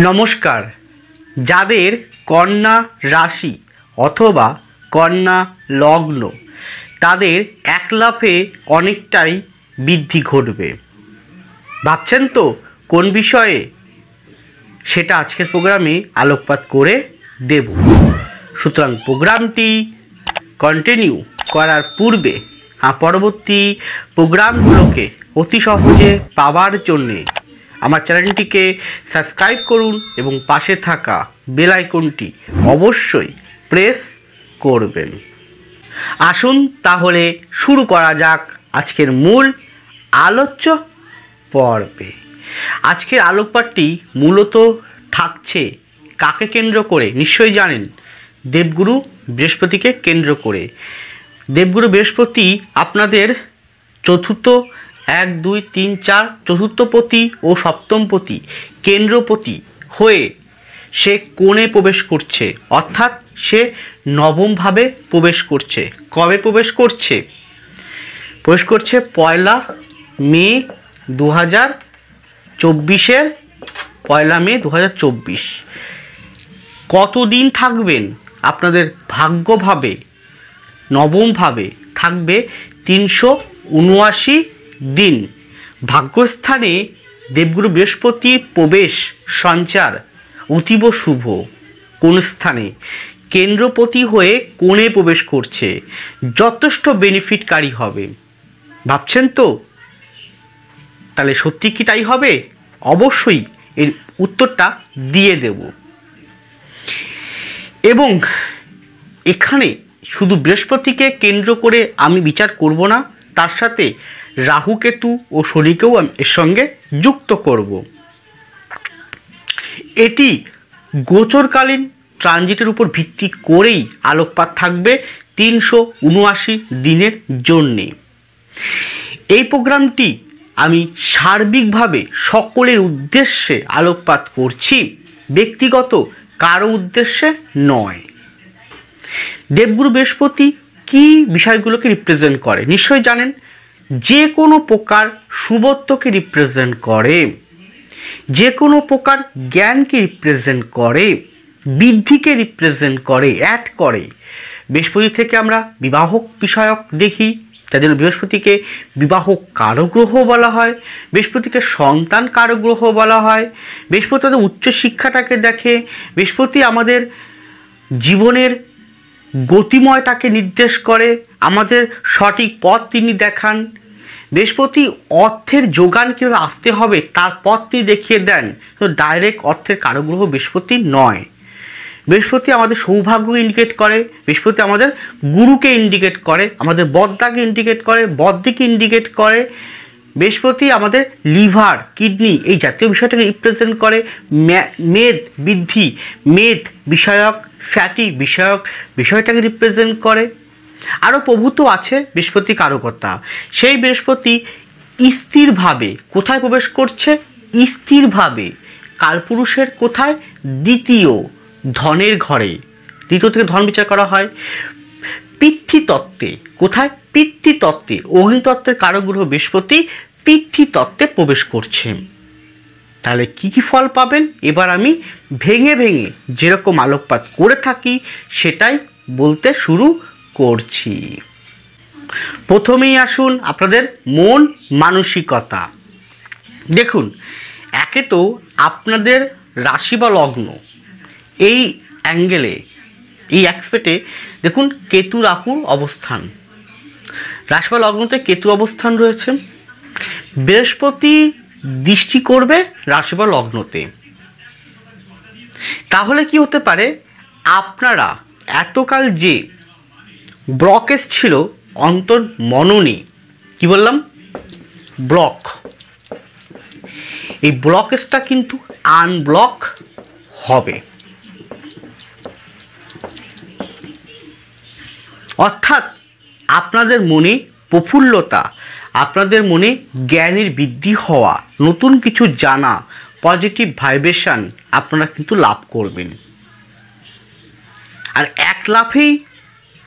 নমস্কার। যাদের কন্যা রাশি অথবা কন্যা লগ্ন তাদের এক লাফে অনেকটাই বৃদ্ধি ঘটবে। ভাবছেন তো কোন বিষয়ে, সেটা আজকের প্রোগ্রামে আলোকপাত করে দেব। সুতরাং প্রোগ্রামটি কন্টিনিউ করার পূর্বে পরবর্তী প্রোগ্রামগুলোকে অতি সহজে পাওয়ার জন্যে আমার চ্যানেলটিকে সাবস্ক্রাইব করুন এবং পাশে থাকা বেল আইকনটি অবশ্যই প্রেস করবেন। আসুন তাহলে শুরু করা যাক আজকের মূল আলোচ্য পর্বে। আজকের আলোকপাতটি মূলত থাকছে কাকে কেন্দ্র করে? নিশ্চয়ই জানেন, দেবগুরু বৃহস্পতিকে কেন্দ্র করে। দেবগুরু বৃহস্পতি আপনাদের চতুর্থ 1, 2, 3, 4 চতুর্থপতি ও সপ্তমপতি কেন্দ্রপতি হয়ে সে কোণে প্রবেশ করছে, অর্থাৎ সে নবমভাবে প্রবেশ করছে। কবে প্রবেশ করছে? প্রবেশ করছে 1 মে 2024 1 মে 2024। কতদিন থাকবেন? আপনাদের ভাগ্যভাবে নবমভাবে থাকবে 379 দিন। ভাগ্যস্থানে দেবগুরু বৃহস্পতির প্রবেশ সঞ্চার অতীব শুভ। কোন স্থানে? কেন্দ্রপতি হয়ে কোণে প্রবেশ করছে, যথেষ্ট বেনিফিটকারী হবে। ভাবছেন তো? তাহলে সত্যি কি তাই হবে? অবশ্যই এর উত্তরটা দিয়ে দেব। এবং এখানে শুধু বৃহস্পতিকে কেন্দ্র করে আমি বিচার করব না, তার সাথে রাহু কেতু ও শনিকেও আমি এর সঙ্গে যুক্ত করব। এটি গোচরকালীন ট্রানজিটের উপর ভিত্তি করেই আলোকপাত থাকবে 379 দিনের জন্যে। এই প্রোগ্রামটি আমি সার্বিকভাবে সকলের উদ্দেশ্যে আলোকপাত করছি, ব্যক্তিগত কারো উদ্দেশ্যে নয়। দেবগুরু বৃহস্পতি কি বিষয়গুলোকে রিপ্রেজেন্ট করে? নিশ্চয়ই জানেন, যে কোনো প্রকার শুভত্বকে রিপ্রেজেন্ট করে, যে কোনো প্রকার জ্ঞানকে রিপ্রেজেন্ট করে, বৃদ্ধিকে রিপ্রেজেন্ট করে, অ্যাড করে। বৃহস্পতি থেকে আমরা বিবাহ বিষয়ক দেখি, যার জন্য বৃহস্পতিকে বিবাহ কারগ্রহ বলা হয়, বৃহস্পতিকে সন্তান কারগ্রহ বলা হয়। বৃহস্পতি আমাদের উচ্চশিক্ষাটাকে দেখে, বৃহস্পতি আমাদের জীবনের গতিময়টাকে নির্দেশ করে, আমাদের সঠিক পথ তিনি দেখান। বৃহস্পতি অর্থের যোগান কীভাবে আসতে হবে তার পথ তিনি দেখিয়ে দেন। তো ডাইরেক্ট অর্থের কারগ্রহ বৃহস্পতি নয়। বৃহস্পতি আমাদের সৌভাগ্য ইন্ডিকেট করে, বৃহস্পতি আমাদের গুরুকে ইন্ডিকেট করে, আমাদের বদ্দাকে ইন্ডিকেট করে, বদ্দিকে ইন্ডিকেট করে। বৃহস্পতি আমাদের লিভার, কিডনি এই জাতীয় বিষয়টাকে রিপ্রেজেন্ট করে। মেদ বৃদ্ধি, মেদ বিষয়ক, ফ্যাটি বিষয়ক বিষয়টাকে রিপ্রেজেন্ট করে। আরও প্রভূত আছে বৃহস্পতি কারকতা। সেই বৃহস্পতি স্থিরভাবে কোথায় প্রবেশ করছে? স্থিরভাবে কালপুরুষের কোথায়? দ্বিতীয় ধনের ঘরে। দ্বিতীয় থেকে ধন বিচার করা হয়। পিতৃতত্ত্বে কোথায়? পিতৃতত্ত্বে, অগ্নিতত্ত্বের কারকগ্রহ বৃহস্পতি পিতৃতত্ত্বে প্রবেশ করছে। তাহলে কি কি ফল পাবেন? এবার আমি ভেঙে ভেঙে যেরকম আলোকপাত করে থাকি সেটাই বলতে শুরু করছি। প্রথমেই আসুন আপনাদের মন মানসিকতা। দেখুন, একে তো আপনাদের রাশি বা লগ্ন এই অ্যাঙ্গেলে, এই অ্যাসপেক্টে দেখুন কেতু রাহুর অবস্থান। রাশি বা লগ্নতে কেতু অবস্থান রয়েছে। বৃহস্পতি দৃষ্টি করবে রাশি বা লগ্নতে। তাহলে কি হতে পারে? আপনারা এতকাল যে ব্লকেজ ছিল অন্তর মননে, কি বললাম? ব্লক, এই ব্লকেজটা কিন্তু আনব্লক হবে। অর্থাৎ আপনাদের মনে প্রফুল্লতা, আপনাদের মনে জ্ঞানের বৃদ্ধি হওয়া, নতুন কিছু জানা, পজিটিভ ভাইব্রেশন আপনারা কিন্তু লাভ করবেন। আর এক লাফেই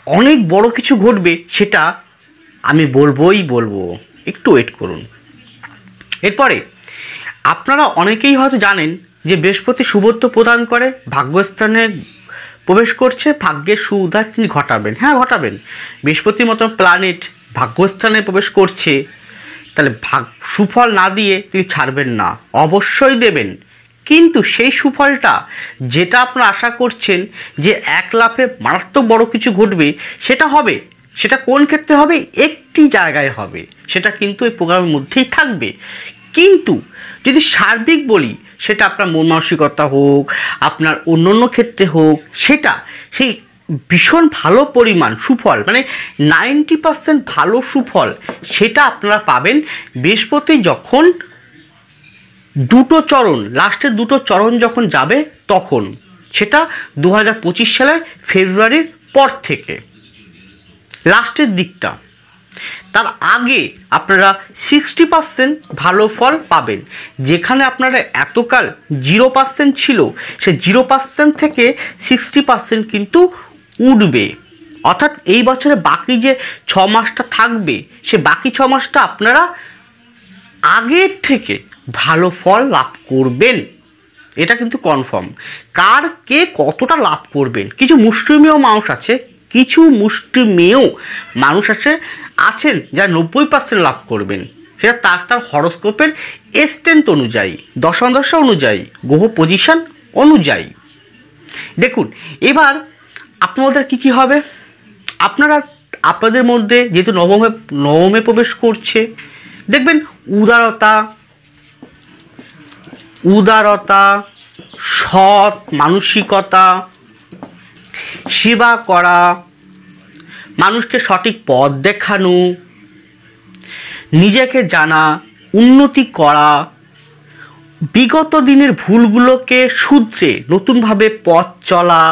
অনেক বড় কিছু ঘটবে সেটা আমি বলবো, একটু ওয়েট করুন। এরপরে আপনারা অনেকেই হয়তো জানেন যে বৃহস্পতি শুভত্ব প্রদান করে, ভাগ্যস্থানে প্রবেশ করছে, ভাগ্যের সুউদ্ধার তিনি ঘটাবেন। হ্যাঁ, ঘটাবেন। বৃহস্পতির মতো প্ল্যানেট ভাগ্যস্থানে প্রবেশ করছে, তাহলে সুফল না দিয়ে তিনি ছাড়বেন না, অবশ্যই দেবেন। কিন্তু সেই সুফলটা যেটা আপনারা আশা করছেন যে এক লাফে মারাত্মক বড় কিছু ঘটবে, সেটা হবে। সেটা কোন ক্ষেত্রে হবে? একটি জায়গায় হবে, সেটা কিন্তু এই প্রোগ্রামের মধ্যেই থাকবে। কিন্তু যদি সার্বিক বলি, সেটা আপনার মন মানসিকতা হোক, আপনার অন্য অন্য ক্ষেত্রে হোক, সেটা সেই ভীষণ ভালো পরিমাণ সুফল, মানে 90% ভালো সুফল সেটা আপনারা পাবেন বৃহস্পতি যখন দুটো চরণ, লাস্টের দুটো চরণ যখন যাবে তখন। সেটা 2025 সালের ফেব্রুয়ারির পর থেকে লাস্টের দিকটা। তার আগে আপনারা 60% ভালো ফল পাবেন। যেখানে আপনারা এতকাল 0% ছিল, সে 0% থেকে 60% কিন্তু উঠবে। অর্থাৎ এই বছরে বাকি যে 6 মাসটা থাকবে, সে বাকি 6 মাসটা আপনারা আগের থেকে ভালো ফল লাভ করবেন, এটা কিন্তু কনফার্ম। কার কে কতটা লাভ করবেন, কিছু মুষ্টিমেয় মানুষ আছে, কিছু মুষ্টিমেয় মানুষ আছেন যারা 90% লাভ করবেন। সেটা তার হরস্কোপের স্ট্রেন্থ অনুযায়ী, দশা অনুযায়ী, গ্রহ পজিশন অনুযায়ী। দেখুন এবার আপনাদের কি হবে। আপনাদের মধ্যে যেহেতু নবমে প্রবেশ করছে, দেখবেন উদারতা, সৎ মানসিকতা, সেবা করা, মানুষকে সঠিক পথ দেখানো, নিজেকে জানা, উন্নতি করা, বিগত দিনের ভুলগুলোকে শুধরে নতুনভাবে পথ চলা,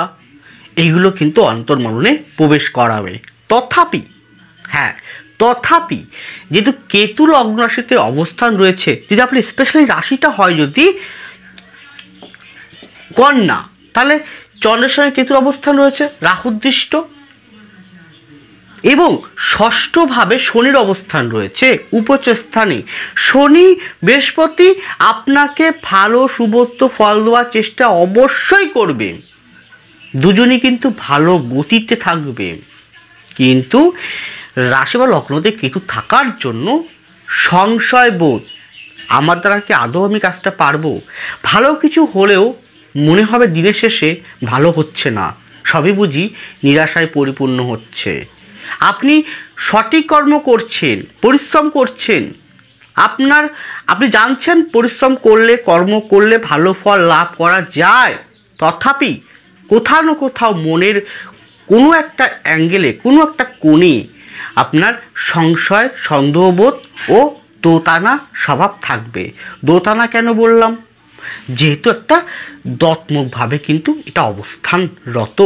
এইগুলো কিন্তু অন্তর্মননে প্রবেশ করাবে। তথাপি যেহেতু কেতু লগ্ন রাশিতে অবস্থান রয়েছে, যদি আপনি স্পেশালি রাশিটা হয় যদি কন্যা, তাহলে চন্দ্রের সঙ্গে কেতুর অবস্থান রয়েছে রাহুদৃষ্ট, এবং ষষ্ঠভাবে শনির অবস্থান রয়েছে উচ্চ স্থানে। শনি বৃহস্পতি আপনাকে ভালো শুভত্ব ফল দেওয়ার চেষ্টা অবশ্যই করবে, দুজনই কিন্তু ভালো গতিতে থাকবে। কিন্তু রাশি বা লগ্নতে কেতু থাকার জন্য সংশয় বোধ, আমার দ্বারা কি আদৌ আমি কাজটা পারবো, ভালো কিছু হলেও মনে হবে দিনের শেষে ভালো হচ্ছে না, সবই বুঝি নিরাশায় পরিপূর্ণ হচ্ছে। আপনি সঠিক কর্ম করছেন, পরিশ্রম করছেন, আপনি জানছেন পরিশ্রম করলে, কর্ম করলে ভালো ফল লাভ করা যায়, তথাপি কোথাও না কোথাও মনের কোনো একটা অ্যাঙ্গেলে, কোনো একটা কোণে আপনার সংশয়, সন্দেহবোধ ও দোতানা স্বভাব থাকবে। দোতানা কেন বললাম? যেহেতু একটা দত্মকভাবে কিন্তু এটা অবস্থানরত,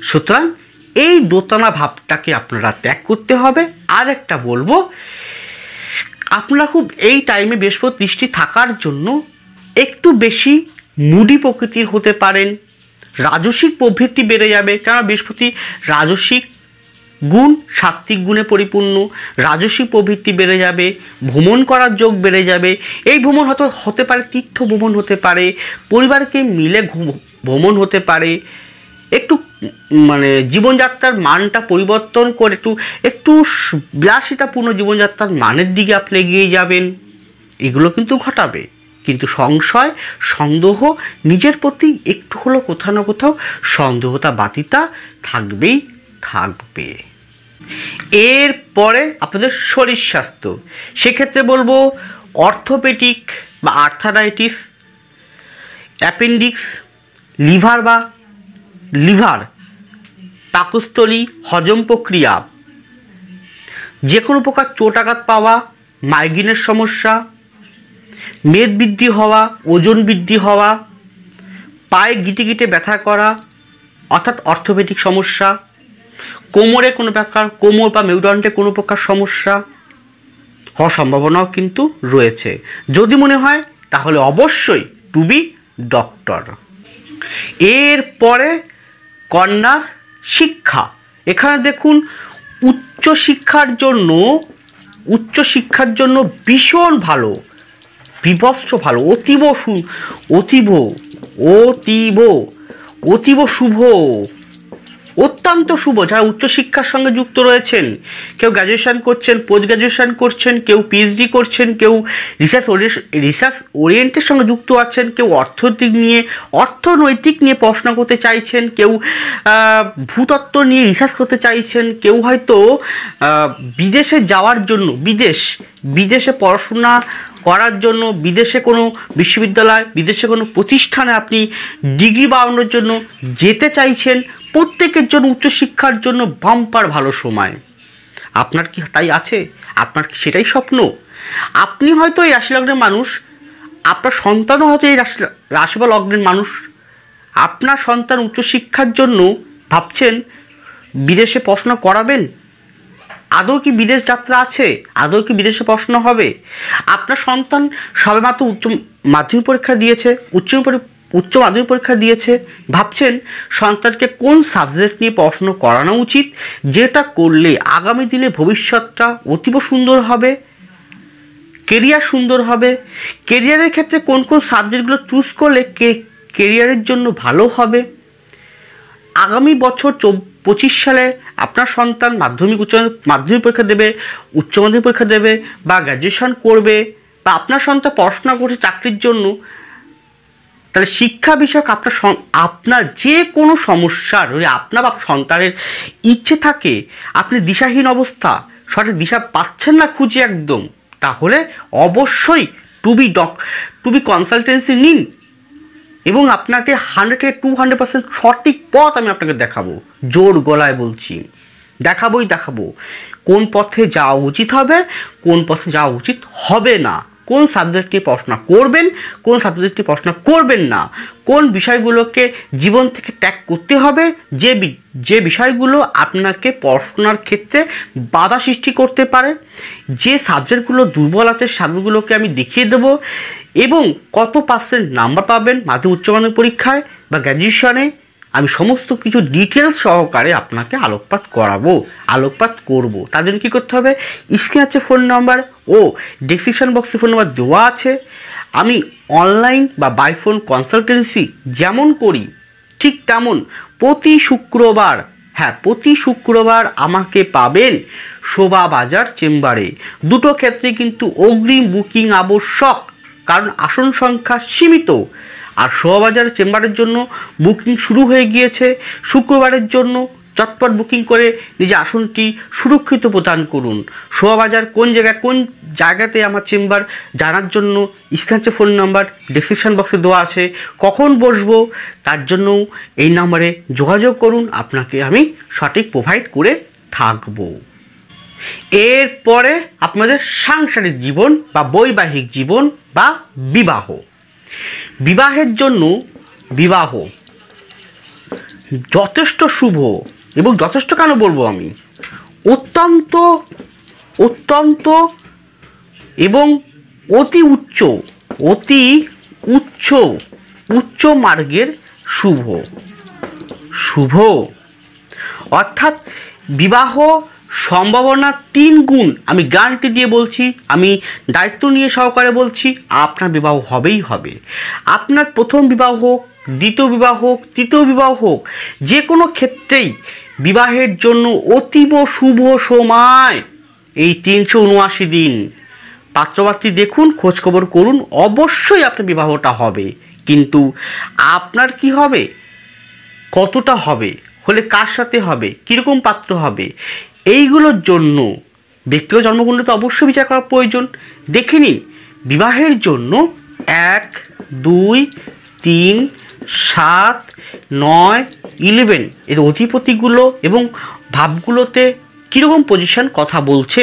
সুতরাং এই দোতানা ভাবটাকে আপনারা ত্যাগ করতে হবে। আর একটা বলবো, আপনারা খুব এই টাইমে বৃহস্পতি দৃষ্টি থাকার জন্য একটু বেশি মুডি প্রকৃতির হতে পারেন, রাজসিক প্রবৃত্তি বেড়ে যাবে, কারণ বৃহস্পতি রাজসিক গুণ সাত্ত্বিক গুণে পরিপূর্ণ, রাজসিক প্রবৃত্তি বেড়ে যাবে, ভ্রমণ করার যোগ বেড়ে যাবে। এই ভ্রমণ হতে পারে তীর্থ ভ্রমণ, হতে পারে পরিবারকে মিলে ভ্রমণ, হতে পারে একটু জীবনযাত্রার মানটা পরিবর্তন করে একটু বিলাসিতাপূর্ণ জীবনযাত্রার মানের দিকে আপনি এগিয়ে যাবেন, এগুলো কিন্তু ঘটাবে। কিন্তু সংশয়, সন্দেহ, নিজের প্রতি একটু হলেও কোথাও না কোথাও সন্দেহতা বাতিতা থাকবে। এরপরে আপনাদের শরীর স্বাস্থ্য, সেক্ষেত্রে বলবো অর্থোপেডিক বা আর্থারাইটিস, অ্যাপেন্ডিক্স, লিভার, পাকস্থলী, হজম প্রক্রিয়া, যে কোনো প্রকার চোট আঘাত পাওয়া, মাইগ্রেনের সমস্যা, মেদ বৃদ্ধি হওয়া, ওজন বৃদ্ধি হওয়া, পায়ে গিটে ব্যথা করা, অর্থাৎ অর্থোপেডিক সমস্যা, কোমরে কোনো প্রকার, কোমর বা মেরুদণ্ডে কোনো প্রকার সমস্যা হওয়ার সম্ভাবনাও কিন্তু রয়েছে। যদি মনে হয় তাহলে অবশ্যই টু বি ডক্টর। এরপরে কন্যার শিক্ষা, এখানে দেখুন উচ্চশিক্ষার জন্য ভীষণ ভালো, বিভৎস ভালো, অতীব অতীব অতীব অতীব শুভ, অত্যন্ত শুভ। যারা উচ্চশিক্ষার সঙ্গে যুক্ত রয়েছেন, কেউ গ্র্যাজুয়েশন করছেন, পোস্ট গ্র্যাজুয়েশন করছেন, কেউ পিএইচডি করছেন, কেউ রিসার্চ ওরিয়েন্টের সঙ্গে যুক্ত আছেন, কেউ অর্থনৈতিক নিয়ে পড়াশোনা করতে চাইছেন, কেউ ভূতত্ত্ব নিয়ে রিসার্চ করতে চাইছেন, কেউ হয়তো বিদেশে যাওয়ার জন্য বিদেশে পড়াশোনা করার জন্য বিদেশে কোনো বিশ্ববিদ্যালয়, বিদেশে কোনো প্রতিষ্ঠানে আপনি ডিগ্রি বাড়ানোর জন্য যেতে চাইছেন। প্রত্যেকের জন্য উচ্চশিক্ষার জন্য বাম্পার ভালো সময়। আপনার কি তাই আছে? আপনার কি সেটাই স্বপ্ন? আপনি হয়তো এই রাশি লগ্নের মানুষ, আপনার সন্তানও হয়তো এই রাশি বা লগ্নের মানুষ। আপনার সন্তান উচ্চশিক্ষার জন্য ভাবছেন বিদেশে পড়াশোনা করাবেন। আদৌ কি বিদেশ যাত্রা আছে? আদৌ কি বিদেশে পড়াশোনা হবে? আপনার সন্তান সবেমাত্র উচ্চ মাধ্যমিক পরীক্ষা দিয়েছে, উচ্চ মাধ্যমিক পরীক্ষা দিয়েছে, ভাবছেন সন্তানকে কোন সাবজেক্ট নিয়ে পড়াশোনা করানো উচিত, যেটা করলে আগামী দিনে ভবিষ্যৎটা অতীব সুন্দর হবে, কেরিয়ার সুন্দর হবে। কেরিয়ারের ক্ষেত্রে কোন কোন সাবজেক্টগুলো চুজ করলে কেরিয়ারের জন্য ভালো হবে। আগামী বছর 25 সালে আপনার সন্তান মাধ্যমিক পরীক্ষা দেবে, উচ্চ মাধ্যমিক পরীক্ষা দেবে বা গ্র্যাজুয়েশন করবে, বা আপনার সন্তান পড়াশোনা করছে চাকরির জন্য, তাহলে শিক্ষা বিষয়ক আপনার যে কোনো সমস্যার যদি আপনার বা সন্তানের ইচ্ছে থাকে, আপনি দিশাহীন অবস্থা, সঠিক দিশা পাচ্ছেন না খুঁজে একদম, তাহলে অবশ্যই টু বি কনসালটেন্সি নিন এবং আপনাকে 100% সঠিক পথ আমি আপনাকে দেখাবো। জোর গলায় বলছি, দেখাবো কোন পথে যাওয়া উচিত হবে, কোন পথে যাওয়া উচিত হবে না, কোন সাবজেক্টে পড়াশোনা করবেন, কোন সাবজেক্টে পড়াশোনা করবেন না, কোন বিষয়গুলোকে জীবন থেকে ত্যাগ করতে হবে, যে বিষয়গুলো আপনাকে পড়াশোনার ক্ষেত্রে বাধা সৃষ্টি করতে পারে, যে সাবজেক্টগুলো দুর্বল আছে সাবজেক্টগুলোকে আমি দেখিয়ে দেবো, এবং কত % নাম্বার পাবেন মাধ্যমিক উচ্চ মাধ্যমিক পরীক্ষায় বা গ্র্যাজুয়েশনে, আমি সমস্ত কিছু ডিটেলস সহকারে আপনাকে আলোকপাত করব। তার জন্য কী করতে হবে? স্ক্রিনে আছে ফোন নাম্বার ও ডেসক্রিপশন বক্সে ফোন নাম্বার দেওয়া আছে। আমি অনলাইন বা বাই ফোন কনসালটেন্সি যেমন করি ঠিক তেমন প্রতি শুক্রবার আমাকে পাবেন শোভাবাজার চেম্বারে। দুটো ক্ষেত্রে কিন্তু অগ্রিম বুকিং আবশ্যক, কারণ আসন সংখ্যা সীমিত। আর শোভাবাজার চেম্বারের জন্য বুকিং শুরু হয়ে গিয়েছে। শুক্রবারের জন্য চটপট বুকিং করে নিজে আসনটি সুরক্ষিত প্রদান করুন। শোভাবাজার কোন জায়গাতে আমার চেম্বার জানার জন্য স্ক্রিনে ফোন নাম্বার ডেসক্রিপশন বক্সে দেওয়া আছে। কখন বসবো তার জন্য এই নাম্বারে যোগাযোগ করুন, আপনাকে আমি সঠিক প্রোভাইড করে থাকবো। এরপরে আপনাদের সাংসারিক জীবন বা বৈবাহিক জীবন বা বিবাহের জন্য বিবাহ যথেষ্ট শুভ, এবং যথেষ্ট কেন বলবো আমি, অত্যন্ত এবং অতি উচ্চ মার্গের শুভ, অর্থাৎ বিবাহ সম্ভাবনা 3 গুণ আমি গ্যারান্টি দিয়ে বলছি, আমি দায়িত্ব নিয়ে সহকারে বলছি, আপনার বিবাহ হবেই হবে। আপনার প্রথম বিবাহ হোক, দ্বিতীয় বিবাহ হোক, তৃতীয় বিবাহ হোক, যে কোনো ক্ষেত্রেই বিবাহের জন্য অতীব শুভ সময় এই 379 দিন। পাত্রপাত্রী দেখুন, খোঁজখবর করুন, অবশ্যই আপনার বিবাহটা হবে। কিন্তু আপনার কি হবে, কতটা হবে, হলে কার সাথে হবে, কীরকম পাত্র হবে, এইগুলোর জন্য ব্যক্তিগত জন্মকুণ্ডলী তো অবশ্যই বিচার করা প্রয়োজন। দেখে নিন বিবাহের জন্য 1, 2, 3, 7, 9, 11 এর অধিপতিগুলো এবং ভাবগুলোতে কীরকম পজিশন কথা বলছে।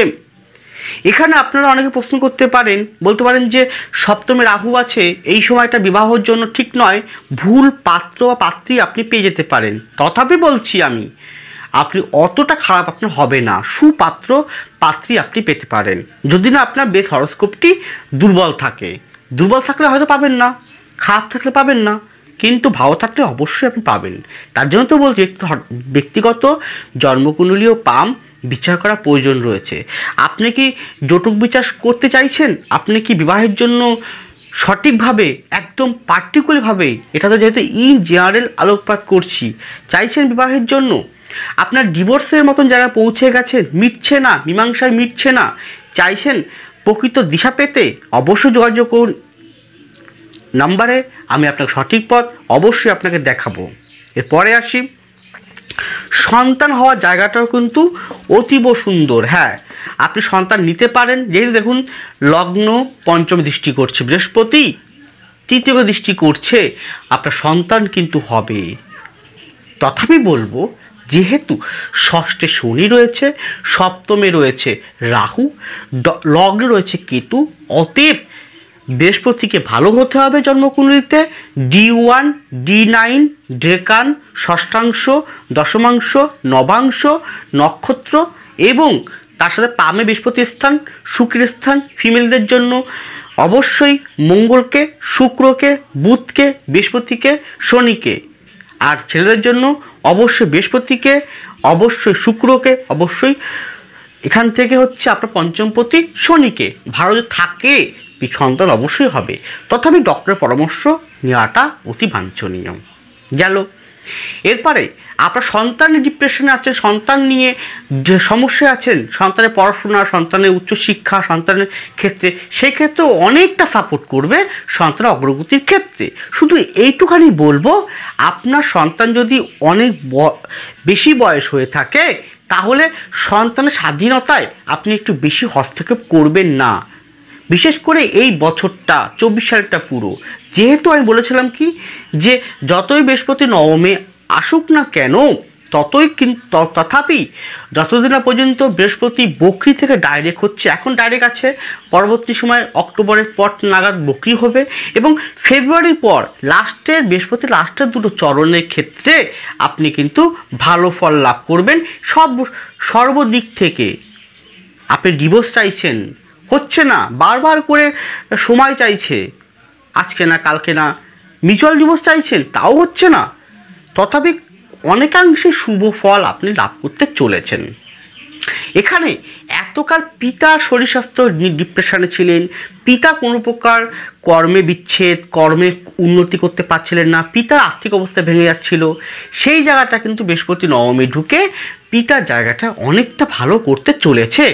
এখানে আপনারা অনেকে প্রশ্ন করতে পারেন, বলতে পারেন যে সপ্তমে রাহু আছে, এই সময়টা বিবাহের জন্য ঠিক নয়, ভুল পাত্র বা পাত্রী আপনি পেয়ে যেতে পারেন। তথাপি বলছি আমি, আপনি অতটা খারাপ আপনার হবে না, সুপাত্র পাত্রী আপনি পেতে পারেন, যদি না আপনার বেশ হরস্কোপটি দুর্বল থাকলে হয়তো পাবেন না, খারাপ থাকলে পাবেন না, কিন্তু ভালো থাকলে অবশ্যই আপনি পাবেন। তার জন্য তো বলছি ব্যক্তিগত জন্মকুণ্ডলীও বিচার করা প্রয়োজন রয়েছে। আপনি কি জটক বিচার করতে চাইছেন? আপনি কি বিবাহের জন্য সঠিকভাবে একদম পার্টিকুলারভাবে, এটা তো যেহেতু ইন জেনারেল আলোকপাত করছি, চাইছেন বিবাহের জন্য, আপনার ডিভোর্সের মতন জায়গায় পৌঁছে গেছেন, মিটছে না, মীমাংসায় মিটছে না, চাইছেন প্রকৃত দিশা পেতে, অবশ্যই যোগাযোগ করুন নাম্বারে, আমি আপনাকে সঠিক পথ অবশ্যই আপনাকে দেখাবো। এরপরে আসি, সন্তান হওয়ার জায়গাটাও কিন্তু অতীব সুন্দর। হ্যাঁ, আপনি সন্তান নিতে পারেন, যেহেতু দেখুন লগ্ন পঞ্চম দৃষ্টি করছে বৃহস্পতি, তৃতীয় দৃষ্টি করছে, আপনার সন্তান কিন্তু হবে। তথাপি বলবো, যেহেতু ষষ্ঠে শনি রয়েছে, সপ্তমে রয়েছে রাহু, লগ্নে রয়েছে কেতু, অতএব বৃহস্পতিকে ভালো হতে হবে জন্মকুণ্ডলিতে। D1, D9, ডেকান, ষষ্ঠাংশ, দশমাংশ, নবাংশ, নক্ষত্র এবং তার সাথে পামে বৃহস্পতির স্থান, শুক্রের স্থান, ফিমেলদের জন্য অবশ্যই মঙ্গলকে, শুক্রকে, বুধকে, বৃহস্পতিকে, শনিকে, আর ছেলেদের জন্য অবশ্যই বৃহস্পতিকে, অবশ্যই শুক্রকে, অবশ্যই এখান থেকে হচ্ছে আপনার পঞ্চমপতি শনিকে ভালো থাকে, সন্তান অবশ্যই হবে। তথাপি ডক্টরের পরামর্শ নেওয়াটা অতি বাঞ্ছনীয়। গেল। এরপরে আপনার সন্তানের ডিপ্রেশনে আছেন, সন্তান নিয়ে যে সমস্যায় আছেন, সন্তানের পড়াশোনা, সন্তানের উচ্চশিক্ষা, সন্তানের ক্ষেত্রে, সেই ক্ষেত্রেও অনেকটা সাপোর্ট করবে সন্তানের অগ্রগতির ক্ষেত্রে। শুধু এইটুখানি বলবো, আপনার সন্তান যদি অনেক বেশি বয়স হয়ে থাকে, তাহলে সন্তানের স্বাধীনতায় আপনি একটু বেশি হস্তক্ষেপ করবেন না, বিশেষ করে এই বছরটা 24 সালটা পুরো। যেহেতু আমি বলেছিলাম কি, যে যতই বৃহস্পতি নবমে আসুক না কেন, তথাপি যতদিন না পর্যন্ত বৃহস্পতি বকরি থেকে ডাইরেক্ট হচ্ছে, এখন ডাইরেক্ট আছে, পরবর্তী সময় অক্টোবরের পর নাগাদ বকরি হবে, এবং ফেব্রুয়ারির পর লাস্টের বৃহস্পতি লাস্টের দুটো চরণের ক্ষেত্রে আপনি কিন্তু ভালো ফল লাভ করবেন। সর্বদিক থেকে আপনি ডিভোর্স চাইছেন, হচ্ছে না, বারবার করে সময় চাইছে, আজকে না কালকে না, মিউচুয়াল ডিভোর্স চাইছেন, তাও হচ্ছে না, তথাপি অনেকাংশে শুভ ফল আপনি লাভ করতে চলেছেন। এখানে এতকাল পিতার শরীর স্বাস্থ্য ডিপ্রেশনে ছিলেন, পিতা কোনো প্রকার কর্মে বিচ্ছেদ, কর্মে উন্নতি করতে পারছিলেন না, পিতার আর্থিক অবস্থা ভেঙে যাচ্ছিল, সেই জায়গাটা কিন্তু বৃহস্পতি নবমে ঢুকে পিতার জায়গাটা অনেকটা ভালো করতে চলেছে।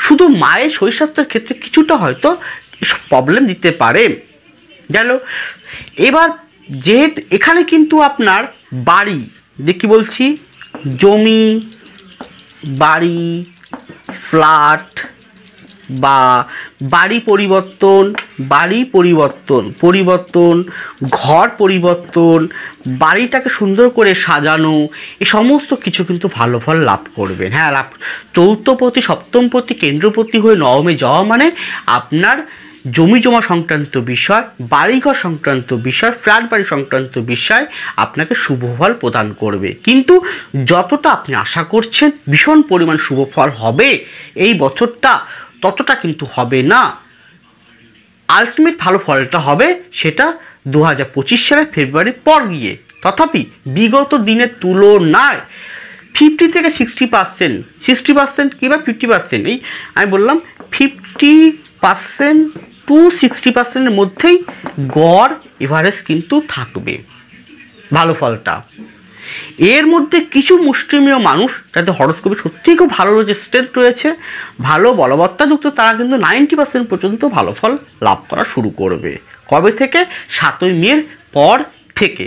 শুধু মায়ের শরীর স্বাস্থ্যের ক্ষেত্রে কিছুটা হয়তো প্রবলেম দিতে পারে। গেল। এবার যেহেতু এখানে কিন্তু আপনার বাড়ি, যে কী বলছি, জমি, বাড়ি, ফ্ল্যাট বা বাড়ি পরিবর্তন, ঘর পরিবর্তন, বাড়িটাকে সুন্দর করে সাজানো, এই সমস্ত কিছু কিন্তু ভালো ফল লাভ করবেন। হ্যাঁ, চৌথপতি, সপ্তমপতি, কেন্দ্রপতি হয়ে নবমে যাওয়া মানে আপনার জমি জমা সংক্রান্ত বিষয়, বাড়িঘর সংক্রান্ত বিষয়, ফ্ল্যাট বাড়ি সংক্রান্ত বিষয় আপনাকে শুভ ফল প্রদান করবে। কিন্তু যতটা আপনি আশা করছেন ভীষণ পরিমাণ শুভ ফল হবে এই বছরটা, ততটা কিন্তু হবে না। আলটিমেট ভালো ফলটা হবে সেটা 2025 সালের ফেব্রুয়ারির পর গিয়ে। তথাপি বিগত দিনের তুলনায় 50 থেকে 60% কিংবা 50%, এই আমি বললাম 50% to 60%-এর মধ্যেই গড় এভারেজ কিন্তু থাকবে ভালো ফলটা। এর মধ্যে কিছু মুষ্টিমেয় মানুষ যাদের হরোস্কোপে সত্যিই খুব ভালো রয়েছে, স্ট্রেংথ রয়েছে, ভালো বলবত্তাযুক্ত, তারা কিন্তু 90% পর্যন্ত ভালো ফল লাভ করা শুরু করবে। কবে থেকে? 7ই মের পর থেকে।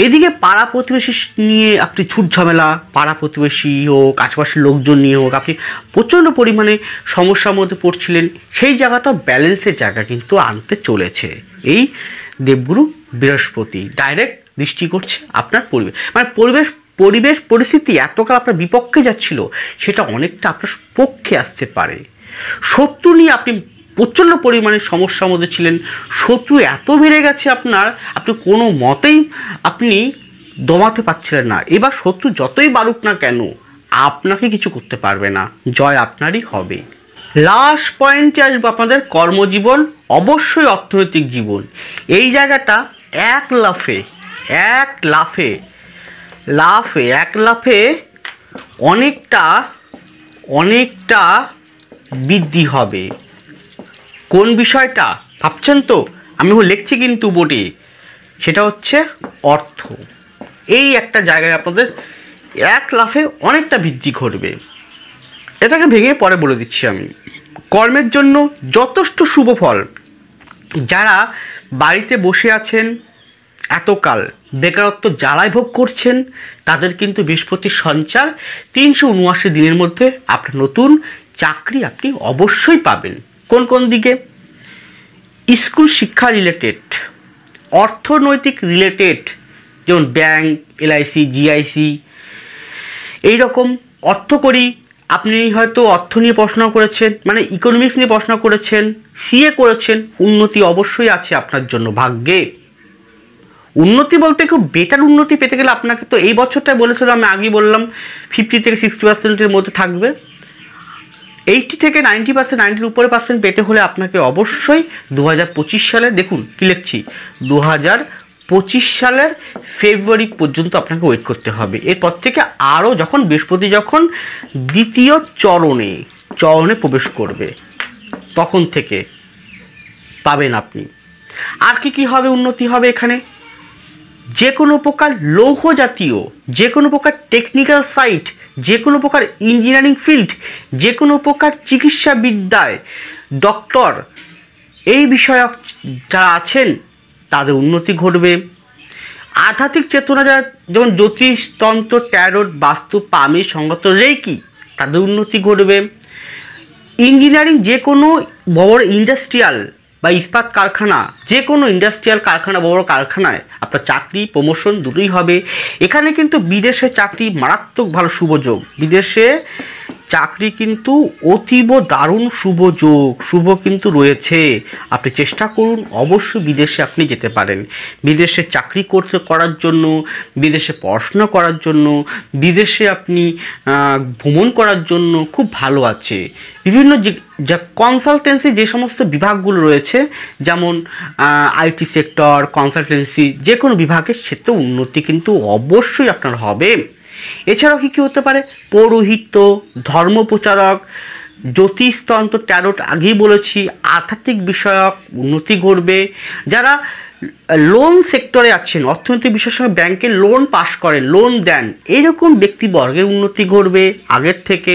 এদিকে পাড়া প্রতিবেশী নিয়ে আপনি ছুট ঝামেলা, পাড়া প্রতিবেশী হোক, আশেপাশের লোকজন নিয়ে হোক, আপনি প্রচণ্ড পরিমাণে সমস্যার মধ্যে পড়ছিলেন, সেই জায়গাটা ব্যালেন্সের জায়গা কিন্তু আনতে চলেছে এই দেবগুরু বৃহস্পতি। ডাইরেক্ট দৃষ্টি করছে আপনার পরিবেশ, মানে পরিবেশ পরিস্থিতি এতকাল আপনার বিপক্ষে যাচ্ছিল, সেটা অনেকটা আপনার পক্ষে আসতে পারে। শত্রু নিয়ে আপনি প্রচণ্ড পরিমাণে সমস্যার মধ্যে ছিলেন, শত্রু এত বেড়ে গেছে আপনার, আপনি কোনো মতেই আপনি দমাতে পারছিলেন না। এবার শত্রু যতই বাড়ুক না কেন আপনাকে কিছু করতে পারবে না, জয় আপনারই হবে। লাস্ট পয়েন্টে আসবো আপনাদের কর্মজীবন, অবশ্যই অর্থনৈতিক জীবন। এই জায়গাটা এক লাফে অনেকটা বৃদ্ধি হবে। কোন বিষয়টা? ভাবছেন তো, আমি লিখছি কিন্তু বোর্ডে, সেটা হচ্ছে অর্থ। এই একটা জায়গায় আপনাদের এক লাফে অনেকটা বৃদ্ধি ঘটবে। এটাকে ভেঙে পরে বলে দিচ্ছি আমি। কর্মের জন্য যথেষ্ট শুভ ফল। যারা বাড়িতে বসে আছেন, এতকাল বেকারত্ব জ্বালায় ভোগ করছেন, তাদের কিন্তু বৃহস্পতির সঞ্চার 379 দিনের মধ্যে আপনার নতুন চাকরি আপনি অবশ্যই পাবেন। কোন কোন দিকে? স্কুল শিক্ষা রিলেটেড, অর্থনৈতিক রিলেটেড, যেমন ব্যাংক, এলআইসি, জিআইসি, এইরকম অর্থকরী। আপনি হয়তো অর্থ নিয়ে পড়াশোনা করেছেন, মানে ইকোনমিক্স নিয়ে পড়াশোনা করেছেন, সিএ করেছেন, উন্নতি অবশ্যই আছে আপনার জন্য ভাগ্যে। উন্নতি বলতে খুব বেটার উন্নতি পেতে গেলে আপনাকে তো এই বছরটায় বলেছিলাম, আমি আগেই বললাম 50 থেকে 60% মধ্যে থাকবে। 80 থেকে 90%, 90-র উপরে পার্সেন্ট পেতে হলে আপনাকে অবশ্যই 2025 সালে, দেখুন কি লিখছি, 2025 সালের ফেব্রুয়ারি পর্যন্ত আপনাকে ওয়েট করতে হবে। এরপর থেকে আরও যখন বৃহস্পতি যখন দ্বিতীয় চরণে প্রবেশ করবে, তখন থেকে পাবেন আপনি। আর কি হবে উন্নতি হবে এখানে? যে কোনো প্রকার লৌহ জাতীয়, যে কোনো প্রকার টেকনিক্যাল সাইট, যে কোনো প্রকার ইঞ্জিনিয়ারিং ফিল্ড, যে কোনো প্রকার চিকিৎসা বিদ্যায় ডক্টর, এই বিষয়ক যারা আছেন তাদের উন্নতি ঘটবে। আধ্যাত্মিক চেতনা যারা, যেমন জ্যোতিষ, তন্ত্র, ট্যারোট, বাস্তু, পামি, সঙ্গত, রেকি, তাদের উন্নতি ঘটবে। ইঞ্জিনিয়ারিং, যে কোনো বড় ইন্ডাস্ট্রিয়াল বা ইস্পাত কারখানা, যে কোনো ইন্ডাস্ট্রিয়াল কারখানা, বড় কারখানায় আপনার চাকরি প্রমোশন দুটোই হবে। এখানে কিন্তু বিদেশে চাকরি মারাত্মক ভালো শুভযোগ। বিদেশে চাকরি কিন্তু অতীব দারুণ শুভ কিন্তু রয়েছে। আপনি চেষ্টা করুন, অবশ্যই বিদেশে আপনি যেতে পারেন। বিদেশে চাকরি করার জন্য, বিদেশে পড়াশোনা করার জন্য, বিদেশে আপনি ভ্রমণ করার জন্য খুব ভালো আছে। বিভিন্ন যা কনসালটেন্সি যে সমস্ত বিভাগগুলো রয়েছে, যেমন আইটি সেক্টর, কনসালটেন্সি, যে কোনো বিভাগের ক্ষেত্রে উন্নতি কিন্তু অবশ্যই আপনার হবে। এছাড়াও কী হতে পারে? পৌরোহিত্য, ধর্মপ্রচারক, জ্যোতিষতন্ত্র, ট্যারোট, আগেই বলেছি, আধ্যাত্মিক বিষয়ক উন্নতি ঘটবে। যারা লোন সেক্টরে আছেন, অর্থনৈতিক বিষয়ের সঙ্গে ব্যাংকে লোন পাস করেন, লোন দেন, এইরকম ব্যক্তিবর্গের উন্নতি ঘটবে আগের থেকে।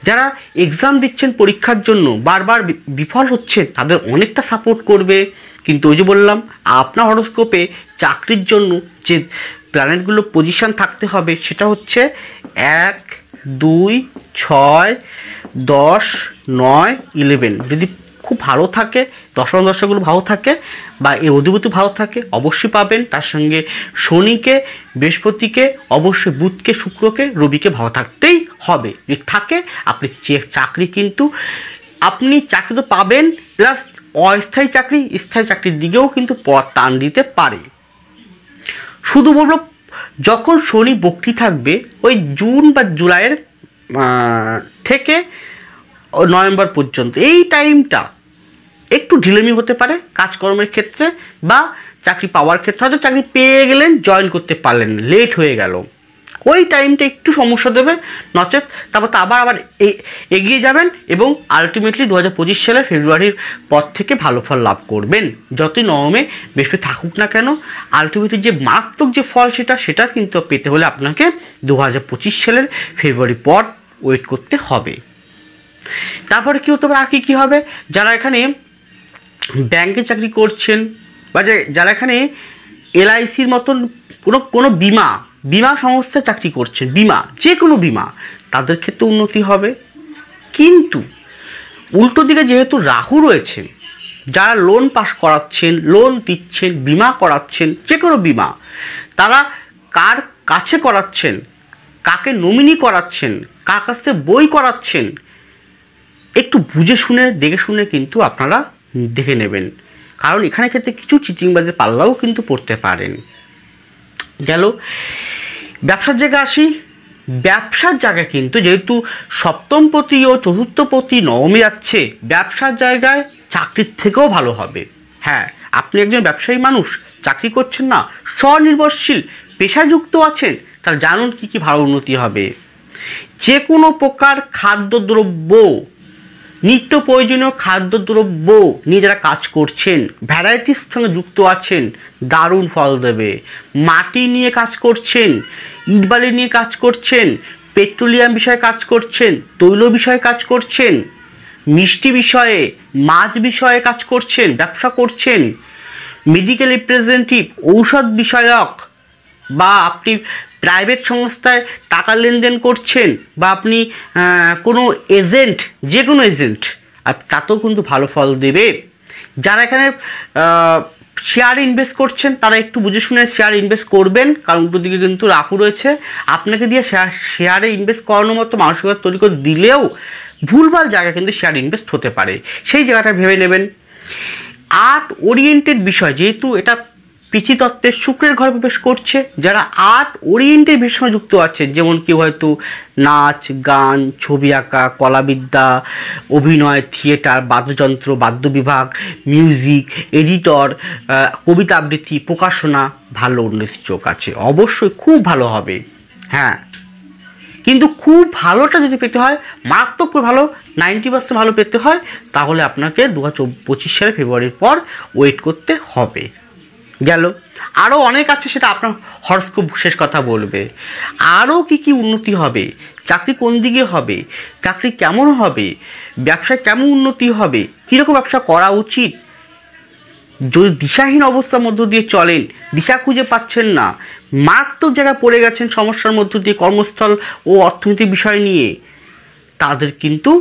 যারা এক্সাম দিচ্ছেন পরীক্ষার জন্য, বারবার বিফল হচ্ছে, তাদের অনেকটা সাপোর্ট করবে। কিন্তু ওই যে বললাম, আপনার হরোস্কোপে চাকরির জন্য যে প্ল্যানেটগুলো পজিশন থাকতে হবে, সেটা হচ্ছে 1, 2, 6, 10, 9, 11। যদি খুব ভালো থাকে, দশাগুলো ভালো থাকে বা এই অধিপতি ভালো থাকে, অবশ্যই পাবেন। তার সঙ্গে শনিকে, বৃহস্পতিকে, অবশ্যই বুধকে, শুক্রকে, রবিকে ভালো থাকতেই হবে। যদি থাকে আপনি চাকরি কিন্তু আপনি চাকরি তো পাবেন, প্লাস অস্থায়ী চাকরি, স্থায়ী চাকরির দিকেও কিন্তু পথ টান দিতে পারে। শুধু বলবো, যখন শনি বক্রী থাকবে, ওই জুন বা জুলাইয়ের থেকে নভেম্বর পর্যন্ত, এই টাইমটা একটু ঢিলেমি হতে পারে কাজকর্মের ক্ষেত্রে বা চাকরি পাওয়ার ক্ষেত্রে। হয়তো চাকরি পেয়ে গেলেন, জয়েন করতে পারলেন, লেট হয়ে গেল, ওই টাইমটা একটু সমস্যা দেবে। নচেত তারপর তো আবার এগিয়ে যাবেন এবং আলটিমেটলি 2025 সালের ফেব্রুয়ারির পর থেকে ভালো ফল লাভ করবেন। যতই নবমে বৃহস্পতি থাকুক না কেন, আলটিমেটলি যে মারাত্মক যে ফল সেটা কিন্তু পেতে হলে আপনাকে 2025 সালের ফেব্রুয়ারি পর ওয়েট করতে হবে। তারপরে কী হতে পারে, আর কী হবে? যারা এখানে ব্যাংকে চাকরি করছেন বা যারা এখানে এলআইসির মতন কোনো বিমা সংস্থায় চাকরি করছেন, যে কোনো বিমা, তাদের ক্ষেত্রে উন্নতি হবে। কিন্তু উল্টো দিকে যেহেতু রাহু রয়েছে, যারা লোন পাস করাচ্ছেন, লোন দিচ্ছেন, বিমা করাচ্ছেন, যে কোনো বিমা, তারা কার কাছে করাচ্ছেন, কাকে নমিনি করাচ্ছেন, কার কাছে বই করাচ্ছেন, একটু বুঝে শুনে দেখে শুনে কিন্তু আপনারা দেখে নেবেন। কারণ এখানে ক্ষেত্রে কিছু চিটিংবাজের পাল্লাও কিন্তু পড়তে পারেন। গেল ব্যবসার জায়গায় আসি। ব্যবসার জায়গায় কিন্তু যেহেতু সপ্তমপতি ও চতুর্থপতি নবমে যাচ্ছে, ব্যবসার জায়গায় চাকরির থেকেও ভালো হবে। হ্যাঁ, আপনি একজন ব্যবসায়ী মানুষ, চাকরি করছেন না, স্বনির্ভরশীল পেশায় যুক্ত আছেন, তার জানুন কী ভালো উন্নতি হবে। যে কোনো প্রকার খাদ্যদ্রব্য, নিত্য প্রয়োজনীয় খাদ্যদ্রব্য নিয়ে যারা কাজ করছেন, ভ্যারাইটির সঙ্গে যুক্ত আছেন, দারুণ ফল দেবে। মাটি নিয়ে কাজ করছেন, ইটবালি নিয়ে কাজ করছেন, পেট্রোলিয়াম বিষয়ে কাজ করছেন, তৈল বিষয়ে কাজ করছেন, মিষ্টি বিষয়ে, মাছ বিষয়ে কাজ করছেন, ব্যবসা করছেন, মেডিকেল রিপ্রেজেন্টেটিভ, ঔষধ বিষয়ক, বা আপনি প্রাইভেট সংস্থায় টাকা লেনদেন করছেন, বা আপনি কোনো এজেন্ট, যে কোনো এজেন্ট, তাতেও কিন্তু ভালো ফল দেবে। যারা এখানে শেয়ারে ইনভেস্ট করছেন তারা একটু বুঝে শুনে শেয়ার ইনভেস্ট করবেন, কারণ উল্টো দিকে কিন্তু রাহু রয়েছে। আপনাকে দিয়ে শেয়ারে ইনভেস্ট করানোর মতো মানসিকতা তৈরি করে দিলেও ভুলভাল জায়গা কিন্তু শেয়ার ইনভেস্ট হতে পারে, সেই জায়গাটা ভেবে নেবেন। আর্ট ওরিয়েন্টেড বিষয়, যেহেতু এটা পিতৃতত্ত্বের শুক্রের ঘরে প্রবেশ করছে, যারা আর্ট ওরিয়েন্টেড বিষয়ের সঙ্গে যুক্ত আছে, যেমন কেউ হয়তো নাচ, গান, ছবি আঁকা, কলাবিদ্যা, অভিনয়, থিয়েটার, বাদ্যযন্ত্র, বাদ্য বিভাগ, মিউজিক, এডিটর, কবিতা আবৃত্তি, প্রকাশনা, ভালো উন্নতির চোখ আছে, অবশ্যই খুব ভালো হবে। হ্যাঁ, কিন্তু খুব ভালোটা যদি পেতে হয়, মারাত্মক ভালো 90% ভালো পেতে হয়, তাহলে আপনাকে 2025 সালে ফেব্রুয়ারির পর ওয়েট করতে হবে। গেল। আরও অনেক আছে, সেটা আপনার হরস্কোপ শেষ কথা বলবে। আরও কি উন্নতি হবে, চাকরি কোন দিকে হবে, চাকরি কেমন হবে, ব্যবসায় কেমন উন্নতি হবে, কীরকম ব্যবসা করা উচিত, যদি দিশাহীন অবস্থার মধ্য দিয়ে চলেন, দিশা খুঁজে পাচ্ছেন না, মারাত্মক জায়গায় পড়ে গেছেন সমস্যার মধ্য দিয়ে কর্মস্থল ও অর্থনৈতিক বিষয় নিয়ে, তাদের কিন্তু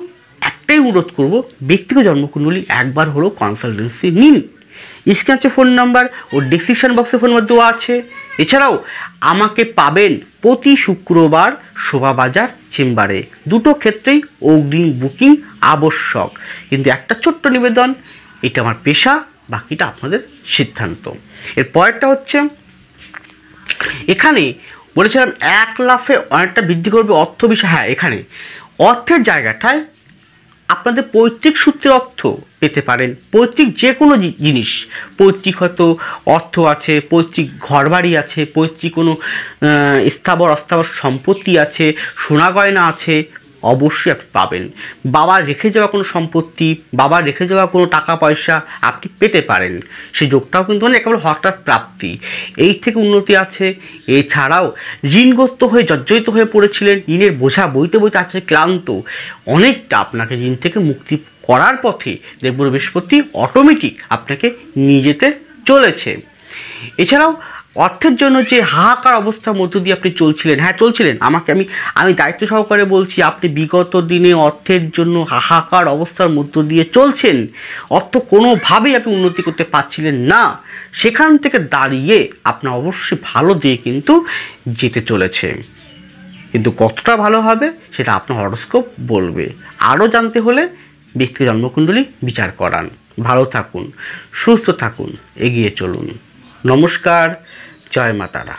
একটাই অনুরোধ করব, ব্যক্তিগত জন্মকুণ্ডলী একবার হলেও কনসালটেন্সি নিন। স্ক্রিনে আছে ফোন নাম্বার ও ডেসক্রিপশন বক্সে ফোন নাম্বার দেওয়া আছে। এছাড়াও আমাকে পাবেন প্রতি শুক্রবার শোভাবাজার চেম্বারে। দুটো ক্ষেত্রেই অগ্রিম বুকিং আবশ্যক, কিন্তু একটা ছোট্ট নিবেদন, এটা আমার পেশা, বাকিটা আপনাদের সিদ্ধান্ত। এর পরেরটা হচ্ছে, এখানে বলেছিলাম 1 লাফে অনেকটা বৃদ্ধি করবে অর্থ বিষয়। হ্যাঁ, এখানে অর্থের জায়গাটায় আপনাদের পৈতৃক সূত্রে অর্থ পেতে পারেন। পৈতৃক যে কোনো জিনিস, পৈতৃক হয়তো অর্থ আছে, পৈতৃক ঘরবাড়ি আছে, পৈতৃক কোনো স্থাবর অস্থাবর সম্পত্তি আছে, সোনা গয়না আছে, অবশ্যই আপনি পাবেন। বাবার রেখে যাওয়া কোনো সম্পত্তি, বাবার রেখে যাওয়া কোনো টাকা পয়সা আপনি পেতে পারেন। সেই যোগটাও কিন্তু একেবারে হঠাৎ প্রাপ্তি, এই থেকে উন্নতি আছে। এছাড়াও ঋণগ্রস্ত হয়ে জর্জরিত হয়ে পড়েছিলেন, ঋণের বোঝা বইতে বইতে আছে ক্লান্ত, অনেকটা আপনাকে ঋণ থেকে মুক্তি করার পথে দেখব বৃহস্পতি অটোমেটিক আপনাকে নিয়ে যেতে চলেছে। এছাড়াও অর্থের জন্য যে হাহাকার অবস্থার মধ্য দিয়ে আপনি চলছিলেন, হ্যাঁ চলছিলেন, আমি দায়িত্ব সহকারে বলছি, আপনি বিগত দিনে অর্থের জন্য হাহাকার অবস্থার মধ্য দিয়ে চলছেন, অর্থ কোনোভাবেই আপনি উন্নতি করতে পারছিলেন না, সেখান থেকে দাঁড়িয়ে আপনার অবশ্যই ভালো দিয়ে কিন্তু যেতে চলেছে। কিন্তু কতটা ভালো হবে সেটা আপনার হরস্কোপ বলবে। আরও জানতে হলে ব্যক্তিগত জন্মকুণ্ডলী বিচার করান। ভালো থাকুন, সুস্থ থাকুন, এগিয়ে চলুন। নমস্কার, জয় মা তারা।